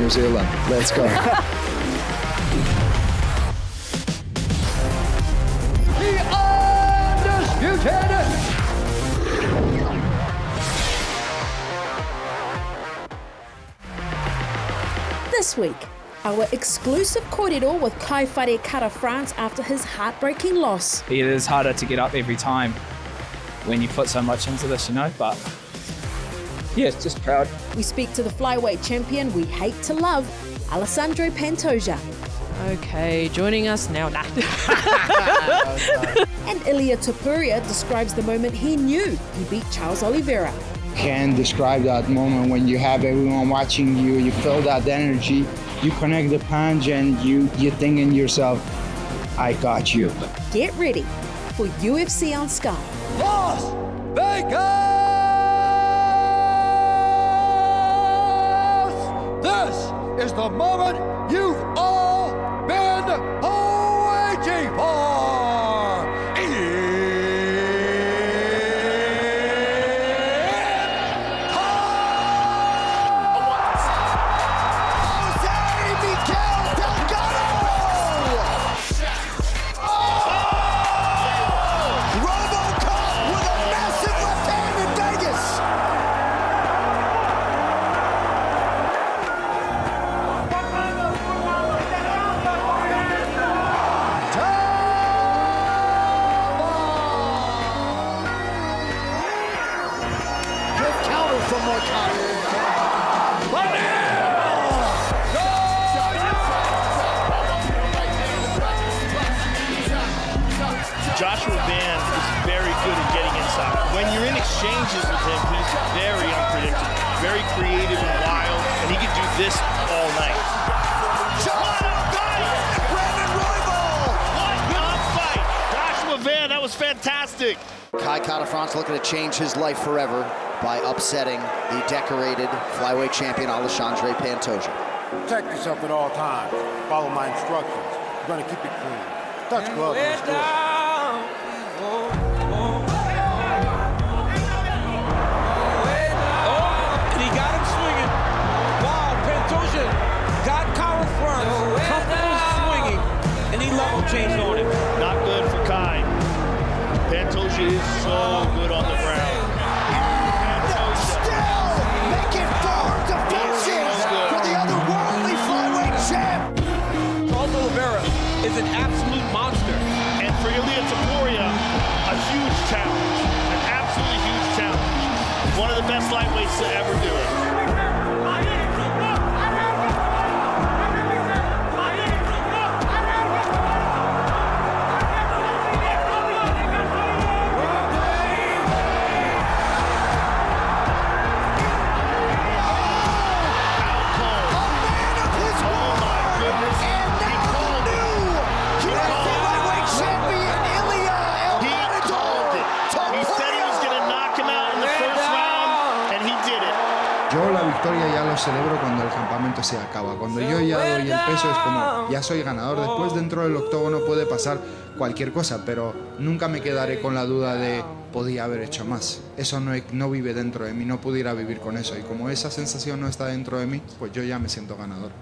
New Zealand. Let's go. The undisputed This week, our exclusive kōrero with Kaiwhare Kara-France after his heartbreaking loss. It is harder to get up every time when you put so much into this, but yeah, it's just proud. We speak to the flyweight champion we hate to love, Alexandre Pantoja. Okay, joining us now. And Ilia Topuria describes the moment he knew he beat Charles Oliveira. Can't describe that moment when you have everyone watching you, you feel that energy, you connect the punch and you think in yourself, I got you. Get ready for UFC on Sky. Las Vegas! This is the moment you've all been waiting for! Joshua Van is very good at getting inside. When you're in exchanges with him, he's very unpredictable, very creative and wild, and he can do this all night. What a fight! Brandon Royval! What a fight! Joshua Van, that was fantastic. Kai Kara-France looking to change his life forever by upsetting the decorated flyweight champion Alexandre Pantoja. Protect yourself at all times. Follow my instructions. I'm going to keep it clean. Touch gloves. Let's do it. And he got him swinging. Wow, Pantoja got Kara-France comfortable swinging, and he level changed on him. Not good for Kai. Pantoja is so good on the ground. Still making forward defenses for the otherworldly flyweight champ. Charles Oliveira is an absolute monster. And for Ilia Topuria, a huge challenge. An absolutely huge challenge. One of the best lightweights to ever do it. Yo la victoria ya lo celebro cuando el campamento se acaba. Cuando yo ya doy el peso es como, ya soy ganador. Después dentro del octógono puede pasar cualquier cosa, pero nunca me quedaré con la duda de podía haber hecho más. Eso no vive dentro de mí, no pudiera vivir con eso. Y como esa sensación no está dentro de mí, pues yo ya me siento ganador.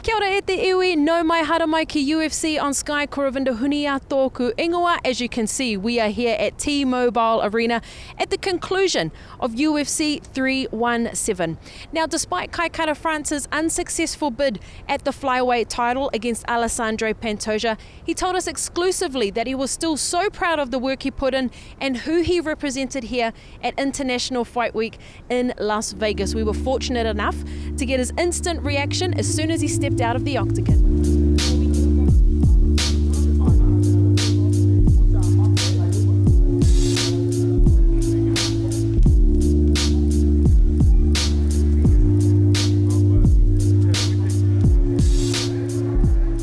Kia ora e te iwi, no mai hara mai ki UFC on Sky, ko Ravinder Hunia tōku ingoa. As you can see, we are here at T-Mobile Arena at the conclusion of UFC 317. Now, despite Kai Kara-France's unsuccessful bid at the flyweight title against Alexandre Pantoja, he told us exclusively that he was still so proud of the work he put in and who he represented here at International Fight Week in Las Vegas. We were fortunate enough to get his instant reaction as soon as he stepped out of the octagon.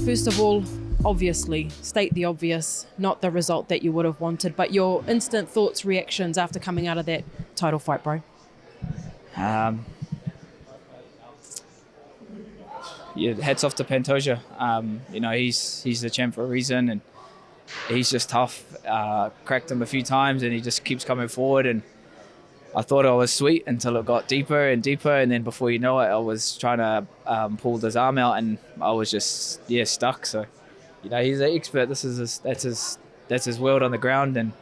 First of all, obviously, state the obvious, not the result that you would have wanted, but your instant thoughts, reactions after coming out of that title fight, bro. Yeah, hats off to Pantoja. He's the champ for a reason, and he's just tough. Cracked him a few times, and he just keeps coming forward. And I thought I was sweet until it got deeper and deeper, and then before you know it, I was trying to pull his arm out, and I was just stuck. So, he's an expert. That's his world on the ground, and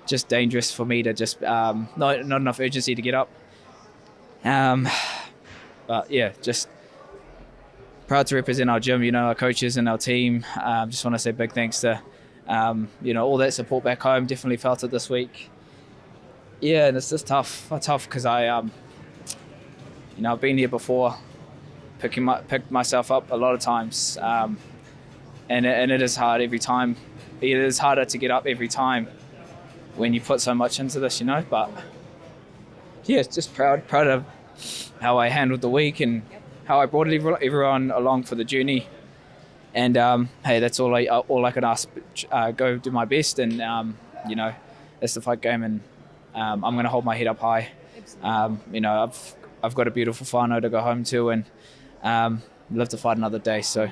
just dangerous for me to just not enough urgency to get up. But yeah, just proud to represent our gym, our coaches and our team. Just want to say big thanks to all that support back home. Definitely felt it this week. Yeah, and it's just tough because I've been here before, picked myself up a lot of times, and it is hard every time. It is harder to get up every time when you put so much into this, But yeah, just proud of how I handled the week and how I brought everyone along for the journey. And hey, that's all I can ask. Go do my best, and it's the fight game, and I'm going to hold my head up high. I've got a beautiful whānau to go home to, and live to fight another day. So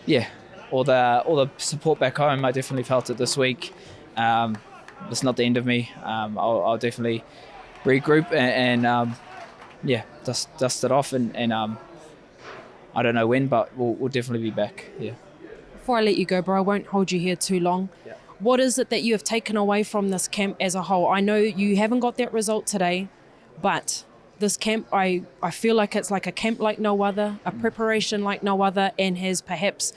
yeah, all the support back home, I definitely felt it this week. It's not the end of me. I'll definitely regroup and dust it off, and I don't know when, but we'll definitely be back. Yeah. Before I let you go, bro, I won't hold you here too long. Yeah. What is it that you have taken away from this camp as a whole? I know you haven't got that result today, but this camp, I feel like it's like a camp like no other, a preparation like no other, and has perhaps,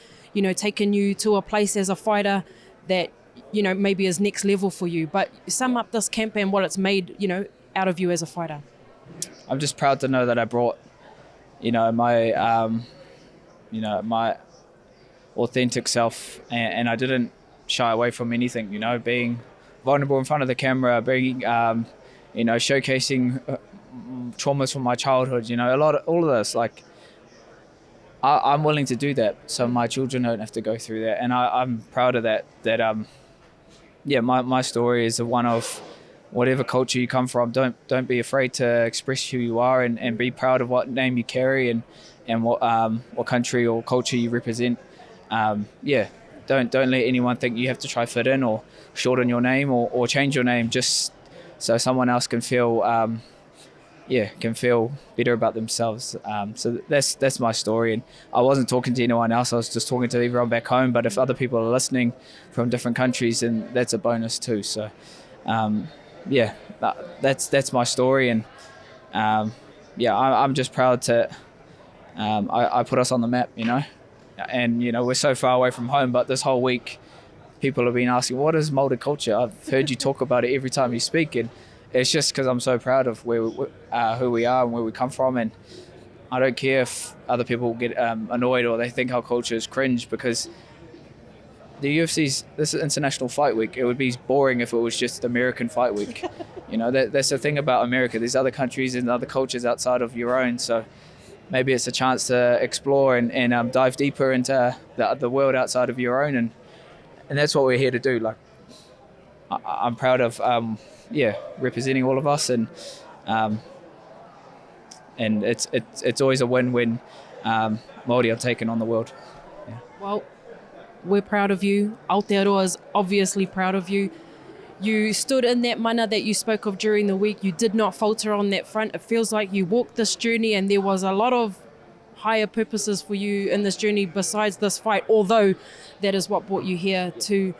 taken you to a place as a fighter that, maybe is next level for you. But sum up this camp and what it's made, out of you as a fighter. I'm just proud to know that I brought, my authentic self, and I didn't shy away from anything, being vulnerable in front of the camera, being, showcasing traumas from my childhood, all of this, like, I'm willing to do that so my children don't have to go through that. And I'm proud of that, my story is one of whatever culture you come from, don't be afraid to express who you are, and be proud of what name you carry and what country or culture you represent. Don't let anyone think you have to try fit in or shorten your name or change your name just so someone else can feel better about themselves. So that's my story, and I wasn't talking to anyone else. I was just talking to everyone back home. But if other people are listening from different countries, then that's a bonus too. So that's my story, and I'm just proud to I put us on the map, and we're so far away from home, but this whole week people have been asking, what is molded culture? I've heard you talk about it every time you speak, and it's just because I'm so proud of who we are and where we come from, and I don't care if other people get annoyed or they think our culture is cringe, because the UFC's, this is International Fight Week. It would be boring if it was just American Fight Week. That's the thing about America. There's other countries and other cultures outside of your own, so maybe it's a chance to explore and dive deeper into the world outside of your own, and that's what we're here to do. Like, I'm proud of representing all of us, and it's always a win-win. Māori are taking on the world. Yeah. Well, we're proud of you. Aotearoa is obviously proud of you. You stood in that mana that you spoke of during the week. You did not falter on that front. It feels like you walked this journey, and there was a lot of higher purposes for you in this journey besides this fight, although that is what brought you here to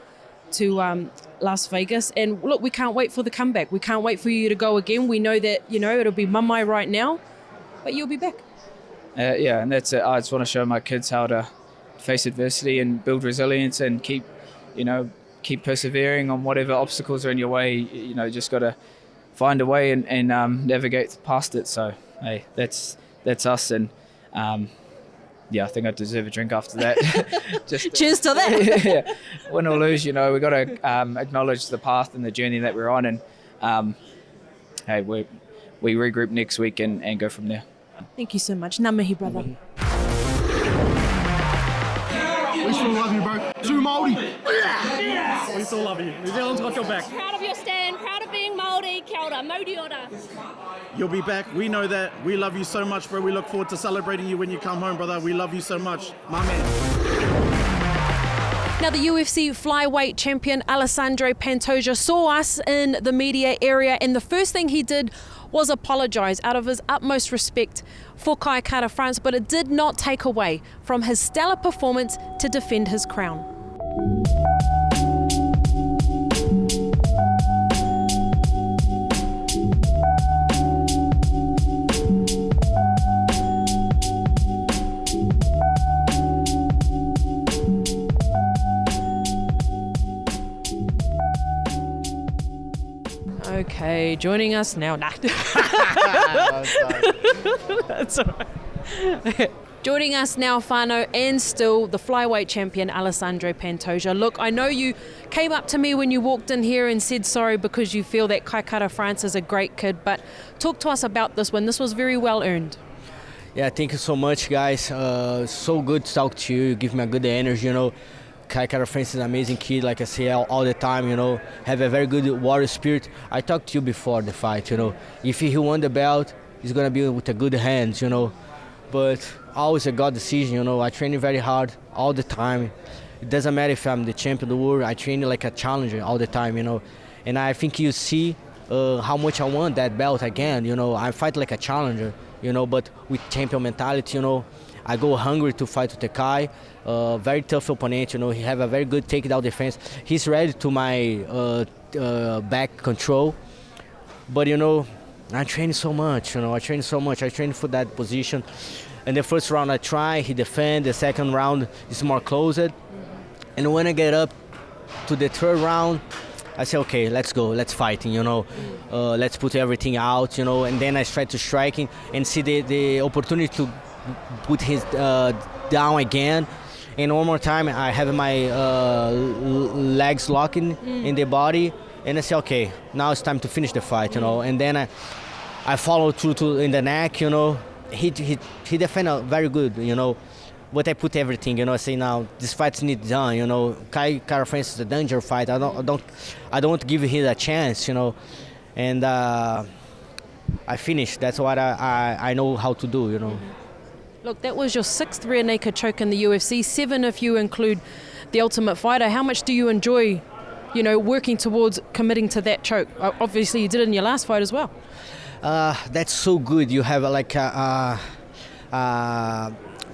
Las Vegas. And look, we can't wait for the comeback. We can't wait for you to go again. We know that, it'll be mamai right now, but you'll be back. And that's it. I just want to show my kids how to face adversity and build resilience and keep persevering on whatever obstacles are in your way. Just got to find a way and navigate past it. So, hey, that's us. And I think I deserve a drink after that. Cheers to that. Yeah. Win or lose, we got to acknowledge the path and the journey that we're on. And hey, we regroup next week and go from there. Thank you so much. Ngā mihi, brother. We still love you, bro. Too Māori. We still love you. New Zealand's got your back. Proud of your stand, proud of being Māori. Kia ora, mauri ora. You'll be back. We know that. We love you so much, bro. We look forward to celebrating you when you come home, brother. We love you so much. My man. Now, the UFC flyweight champion Alexandre Pantoja saw us in the media area, and the first thing he did was apologise out of his utmost respect for Kaiwhare Kara-France, but it did not take away from his stellar performance to defend his crown. Okay, joining us now. Nah. That's all right. Joining us now, whānau, and still the flyweight champion Alexandre Pantoja. Look, I know you came up to me when you walked in here and said sorry because you feel that Kaiwhare Kara-France is a great kid, but talk to us about this one. This was very well earned. Yeah, thank you so much, guys. So good to talk to you. You give me a good energy, you know. Kaiwhare Kara-France is an amazing kid, like I say all the time, you know. Have a very good warrior spirit. I talked to you before the fight, you know. If he won the belt, he's going to be with a good hands, you know. But always a God decision, you know. I train very hard all the time. It doesn't matter if I'm the champion of the world. I train like a challenger all the time, you know. And I think you see how much I want that belt again, you know. I fight like a challenger, you know, but with champion mentality, you know. I go hungry to fight with the Kai. Very tough opponent, you know. He have a very good takedown defense. He's ready to my back control. But, you know, I train so much, you know. I train so much. I train for that position. In the first round, I try. He defend. The second round is more closed. And when I get up to the third round, I say, okay, let's go. Let's fight, you know. Let's put everything out, you know. And then I try to striking and see the opportunity to put his down again, and one more time I have my legs locking in the body, and I say, okay, now it's time to finish the fight, you know. And then I follow through in the neck, you know. He defended very good, you know, but I put everything, you know. I say, now this fight needs done, you know. Kaiwhare Kara-France is a danger fight. I don't want to give him a chance, you know. And I finished. That's what I know how to do, you know. Look, that was your 6th rear naked choke in the UFC, 7 if you include the Ultimate Fighter. How much do you enjoy, you know, working towards committing to that choke? Obviously, you did it in your last fight as well. That's so good. You have like a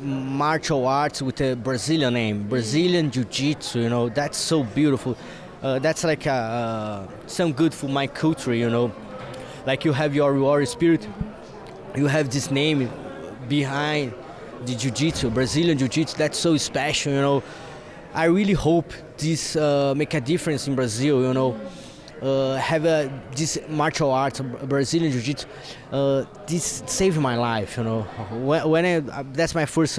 martial arts with a Brazilian name, Brazilian Jiu-Jitsu, you know. That's so beautiful. That's like some good for my culture, you know. Like you have your warrior spirit, you have this name behind the Jiu-Jitsu, Brazilian Jiu-Jitsu. That's so special, you know. I really hope this make a difference in Brazil, you know. Have this martial arts, Brazilian Jiu-Jitsu. This saved my life, you know. That's my first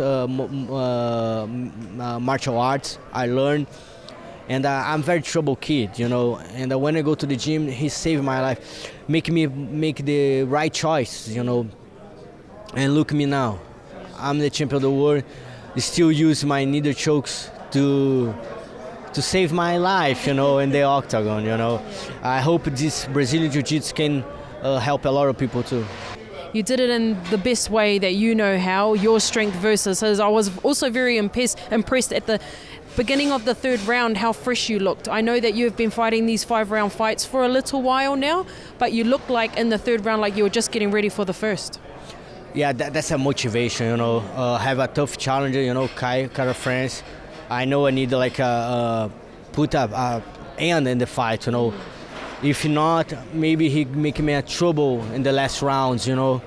martial arts I learned, and I'm very troubled kid, you know. And when I go to the gym, he saved my life, make me make the right choice, you know. And look at me now, I'm the champion of the world. Still use my needle chokes to save my life, you know, in the octagon, you know. I hope this Brazilian Jiu-Jitsu can help a lot of people too. You did it in the best way that you know how, your strength versus his. I was also very impressed at the beginning of the 3rd round how fresh you looked. I know that you have been fighting these 5-round fights for a little while now, but you looked like in the 3rd round like you were just getting ready for the first. Yeah, that's a motivation, you know. Have a tough challenger, you know, Kaiwhare Kara-France. I know I need like put a end in the fight, you know. If not, maybe he make me a trouble in the last rounds, you know.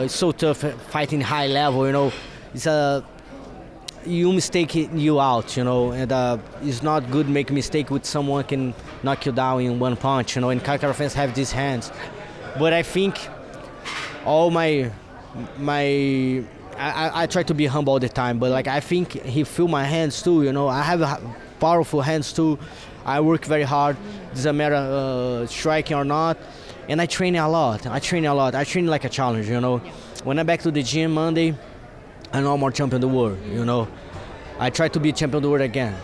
It's so tough fighting high level, you know. It's you mistake you out, you know, and it's not good make mistake with someone can knock you down in one punch, you know. And Kaiwhare Kara-France have these hands, but I think all I try to be humble all the time, but like I think he feel my hands too, you know. I have powerful hands too. I work very hard. Doesn't matter striking or not, and I train a lot. I train like a challenger, you know. When I'm back to the gym Monday, I'm no more champion of the world, you know. I try to be champion of the world again.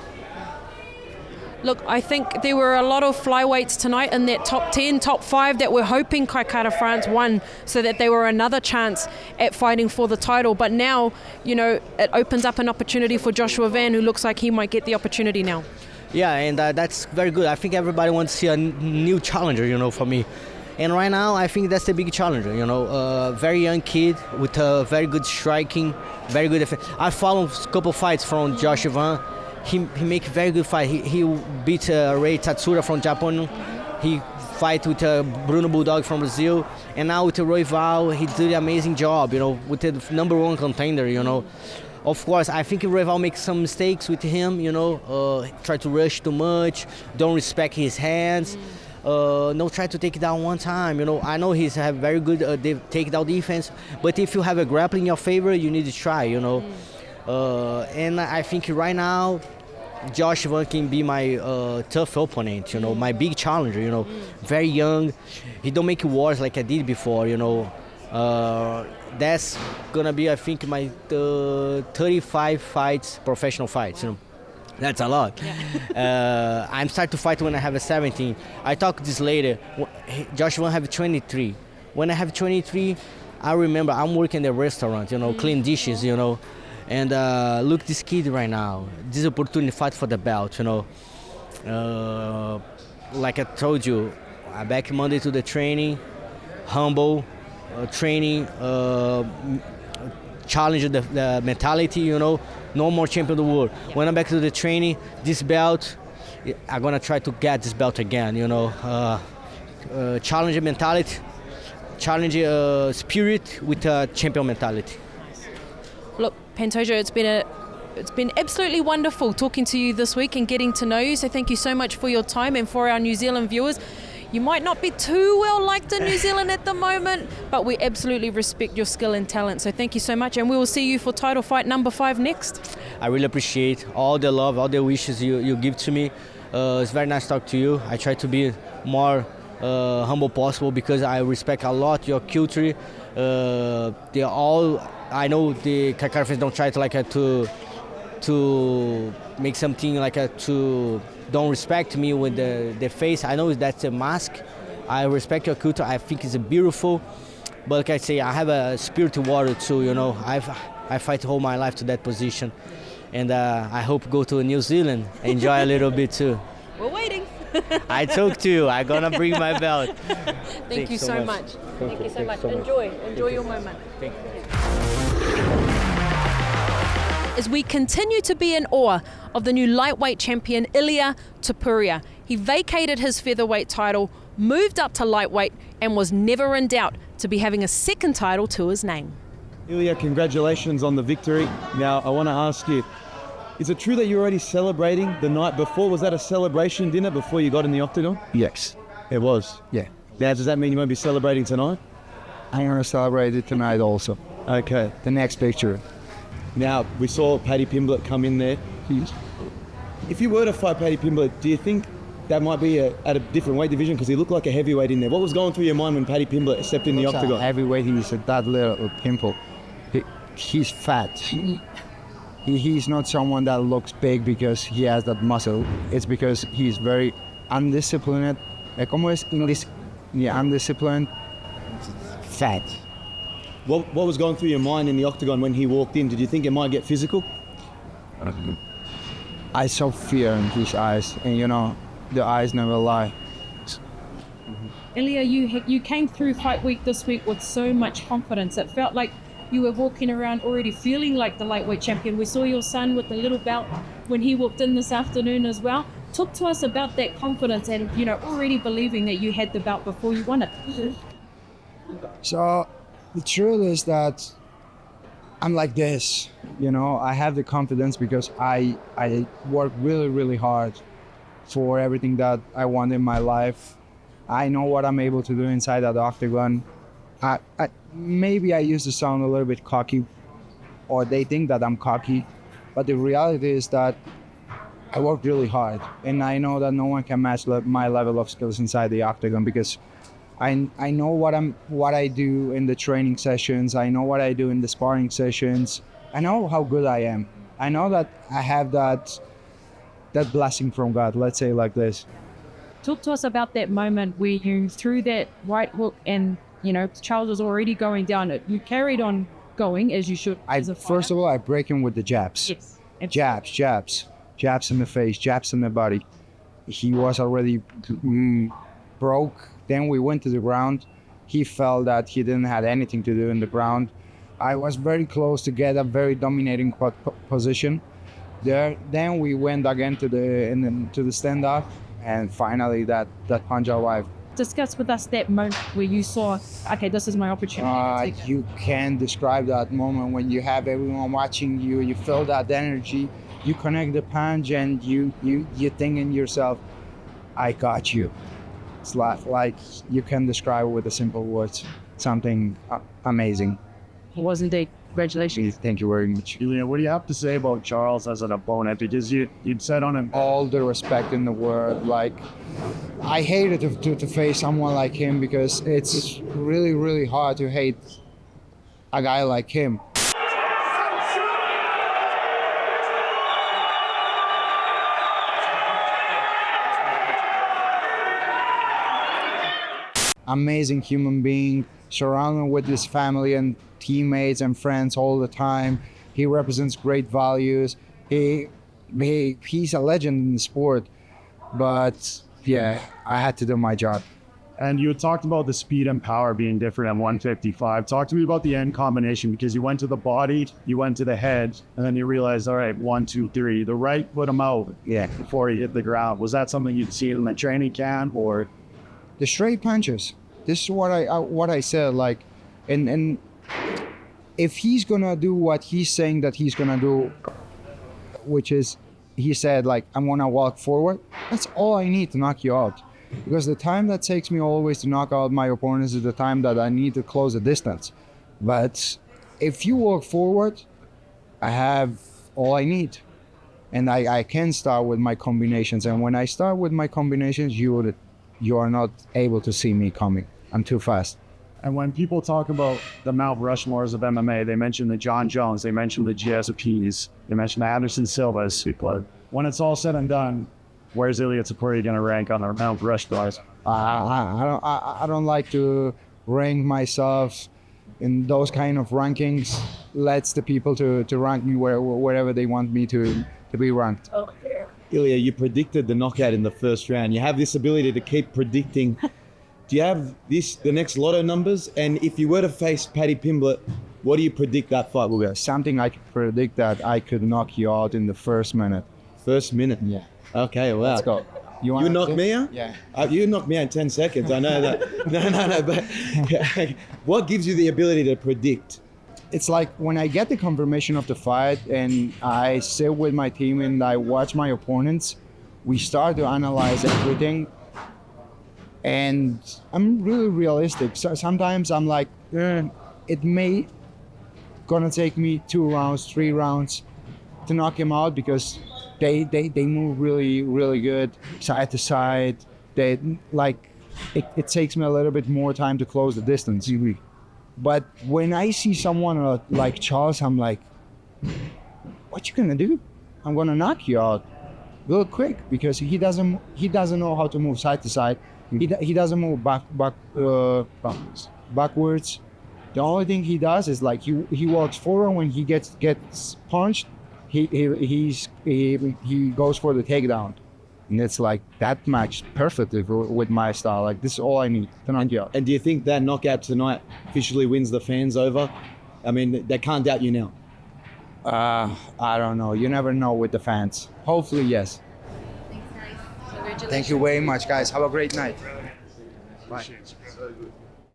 Look, I think there were a lot of flyweights tonight in that top 10, top 5 that were hoping Kaiwhare Kara-France won so that they were another chance at fighting for the title. But now, you know, it opens up an opportunity for Joshua Van, who looks like he might get the opportunity now. Yeah, and that's very good. I think everybody wants to see a new challenger, you know, for me. And right now, I think that's the big challenger, you know. Very young kid with a very good striking, very good defense. I followed a couple fights from Joshua Van. He make very good fight. He beat Ray Tatsura from Japan. He fight with Bruno Bulldog from Brazil, and now with Royval, he did an amazing job. You know, with the #1 contender. You know, of course, I think Royval makes some mistakes with him. You know, try to rush too much, don't respect his hands. No, try to take it down one time. You know, I know he's have very good takedown defense, but if you have a grappling in your favor, you need to try. You know. And I think right now, Josh Van can be my tough opponent, you know, my big challenger, you know, very young. He don't make wars like I did before, you know. That's gonna be, I think, my 35 fights, professional fights, you know. That's a lot. Yeah. I'm starting to fight when I have a 17. I talk this later. Josh Van have 23. When I have 23, I remember I'm working at a restaurant, you know, clean dishes, you know. And look, this kid right now, this opportunity to fight for the belt, you know. Like I told you, I back Monday to the training, humble, training, challenge the mentality, you know. No more champion of the world. Yeah. When I'm back to the training, this belt, I'm gonna try to get this belt again, you know. Challenge mentality, challenge spirit with champion mentality. Look, Pantoja, it's been absolutely wonderful talking to you this week and getting to know you. So thank you so much for your time. And for our New Zealand viewers, you might not be too well liked in New Zealand at the moment, but we absolutely respect your skill and talent. So thank you so much, and we will see you for title fight number 5 next. I really appreciate all the love, all the wishes you give to me. It's very nice to talk to you. I try to be more humble possible because I respect a lot your culture. They're all. I know the Kaiwhare Kara-France don't try to to make something to don't respect me with the face. I know that's a mask. I respect your culture. I think it's beautiful. But like I say, I have a spirit warrior too. You know, I fight all my life to that position, and I hope go to New Zealand, enjoy a little bit too. We're waiting. I talk to you. I'm gonna bring my belt. Thank you so much. Thank you so much. Enjoy your moment. Thank you. As we continue to be in awe of the new lightweight champion Ilia Topuria. He vacated his featherweight title, moved up to lightweight, and was never in doubt to be having a second title to his name. Ilia, congratulations on the victory. Now, I want to ask you, is it true that you're already celebrating the night before? Was that a celebration dinner before you got in the octagon? Yes. It was? Yeah. Now, does that mean you won't be celebrating tonight? I'm going to celebrate it tonight also. Okay. The next picture. Now, we saw Paddy Pimblett come in there. Yes. If you were to fight Paddy Pimblett, do you think that might be at a different weight division? Because he looked like a heavyweight in there. What was going through your mind when Paddy Pimblett stepped in the octagon? Heavyweight, he's that little pimple. He's fat. He's not someone that looks big because he has that muscle. It's because he's very undisciplined. ¿Cómo es English? Yeah, undisciplined. Fat. What was going through your mind in the octagon when he walked in? Did you think it might get physical? I saw fear in his eyes, and you know, the eyes never lie. Ilia, you came through fight week this week with so much confidence. It felt like you were walking around already feeling like the lightweight champion. We saw your son with the little belt when he walked in this afternoon as well. Talk to us about that confidence and, you know, already believing that you had the belt before you won it. So the truth is that I'm like this, you know, I have the confidence because I work really, really hard for everything that I want in my life. I know what I'm able to do inside that octagon. Maybe I used to sound a little bit cocky, or they think that I'm cocky, but the reality is that I work really hard, and I know that no one can match my level of skills inside the octagon because I know what I do in the training sessions. I know what I do in the sparring sessions. I know how good I am. I know that I have that that blessing from God, let's say like this. Talk to us about that moment where you threw that right hook and, you know, Charles was already going down it. You carried on going as you should as a fighter. First of all, I break him with the jabs. Yes. Jabs in the face, jabs in the body. He was already broke. Then we went to the ground. He felt that he didn't have anything to do in the ground. I was very close to get a very dominating position there. Then we went again to the stand-up, and finally that punch arrived. Discuss with us that moment where you saw, okay, this is my opportunity. You can't describe that moment when you have everyone watching you. You feel that energy. You connect the punch, and you think in yourself, I got you. It's like you can describe it with the simple words. Something amazing. It was indeed. Congratulations. Thank you very much. Ilia, what do you have to say about Charles as an opponent? Because you'd said on him all the respect in the world. Like, I hated to face someone like him because it's really, really hard to hate a guy like him. Amazing human being, surrounded with his family and teammates and friends all the time. He represents great values. He's a legend in the sport. But yeah, I had to do my job. And you talked about the speed and power being different at 155. Talk to me about the end combination, because you went to the body, you went to the head, and then you realized, all right, 1, 2, 3. The right put him out before he hit the ground. Was that something you'd seen in the training camp, or? The straight punches. This is what I said. Like, and if he's gonna do what he's saying that he's gonna do, which is, he said, like, I'm gonna walk forward. That's all I need to knock you out. Because the time that takes me always to knock out my opponents is the time that I need to close the distance. But if you walk forward, I have all I need. And I can start with my combinations. And when I start with my combinations, you are not able to see me coming. I'm too fast. And when people talk about the Mount Rushmores of MMA, they mention the John Jones, they mention the GSPs, they mention the Anderson Silvas. When it's all said and done, where's Ilia Topuria going to rank on the Mount Rushmores? I don't like to rank myself in those kind of rankings. Let the people to rank me wherever they want me to be ranked. Ilia, you predicted the knockout in the first round. You have this ability to keep predicting. Do you have the next lotto numbers? And if you were to face Paddy Pimblett, what do you predict that fight will be? Something I could predict that I could knock you out in the first minute. First minute? Yeah. Okay, wow. Let's go. You knock me out? Yeah. You knocked me out in 10 seconds. I know that. No. But what gives you the ability to predict? It's like when I get the confirmation of the fight and I sit with my team and I watch my opponents, we start to analyze everything. And I'm really realistic. So sometimes I'm like, it may gonna take me 2 rounds, 3 rounds to knock him out because they move really, really good side to side. They like it takes me a little bit more time to close the distance. But when I see someone like Charles, I'm like, what you gonna do? I'm gonna knock you out real quick because he doesn't know how to move side to side. He doesn't move backwards. The only thing he does is like he walks forward when he gets punched. He goes for the takedown, and it's like that matched perfectly with my style. Like this is all I need to knock you out. And do you think that knockout tonight officially wins the fans over? I mean, they can't doubt you now. I don't know. You never know with the fans. Hopefully, yes. Thank you very much, guys. Have a great night. Bye.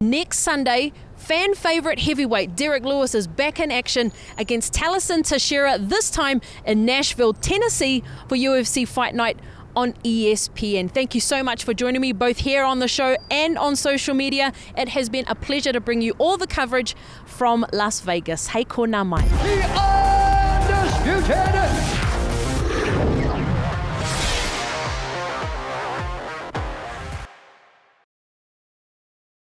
Next Sunday, fan favourite heavyweight Derek Lewis is back in action against Taliesin Teixeira, this time in Nashville, Tennessee for UFC Fight Night on ESPN. Thank you so much for joining me both here on the show and on social media. It has been a pleasure to bring you all the coverage from Las Vegas. Hei kōna mai. The undisputed